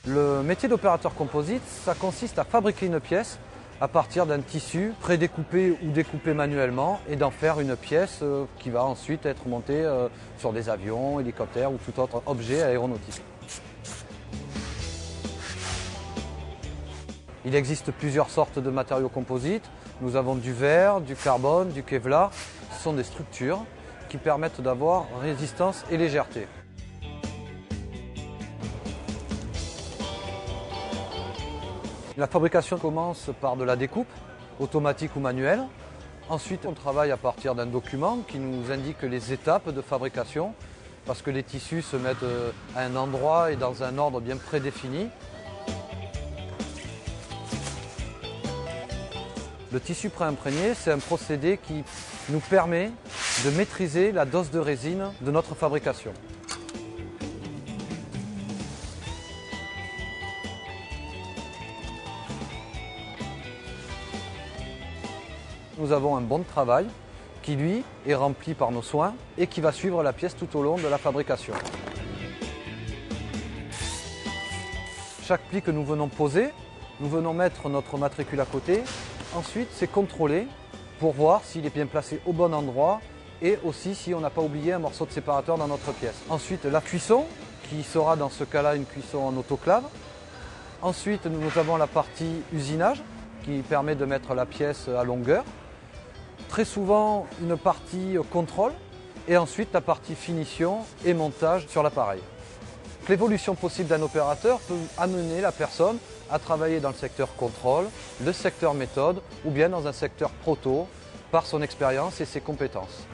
Le métier d'opérateur composite, ça consiste à fabriquer une pièce à partir d'un tissu prédécoupé ou découpé manuellement et d'en faire une pièce qui va ensuite être montée sur des avions, hélicoptères ou tout autre objet aéronautique. Il existe plusieurs sortes de matériaux composites. Nous avons du verre, du carbone, du Kevlar. Ce sont des structures qui permettent d'avoir résistance et légèreté. La fabrication commence par de la découpe, automatique ou manuelle. Ensuite, on travaille à partir d'un document qui nous indique les étapes de fabrication, parce que les tissus se mettent à un endroit et dans un ordre bien prédéfini. Le tissu préimprégné, c'est un procédé qui nous permet de maîtriser la dose de résine de notre fabrication. Nous avons un bon de travail qui, lui, est rempli par nos soins et qui va suivre la pièce tout au long de la fabrication. Chaque pli que nous venons poser, nous venons mettre notre matricule à côté. Ensuite, c'est contrôlé pour voir s'il est bien placé au bon endroit et aussi si on n'a pas oublié un morceau de séparateur dans notre pièce. Ensuite, la cuisson, qui sera dans ce cas-là une cuisson en autoclave. Ensuite, nous avons la partie usinage qui permet de mettre la pièce à longueur. Très souvent, une partie contrôle et ensuite la partie finition et montage sur l'appareil. L'évolution possible d'un opérateur peut amener la personne à travailler dans le secteur contrôle, le secteur méthode ou bien dans un secteur proto par son expérience et ses compétences.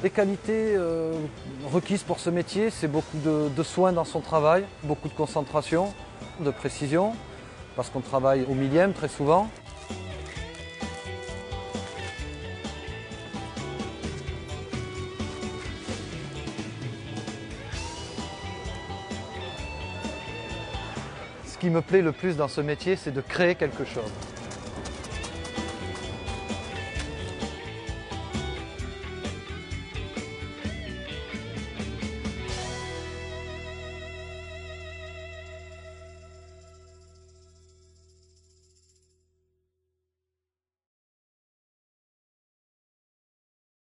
Les qualités requises pour ce métier, c'est beaucoup de soin dans son travail, beaucoup de concentration, de précision, parce qu'on travaille au millième très souvent. Ce qui me plaît le plus dans ce métier, c'est de créer quelque chose.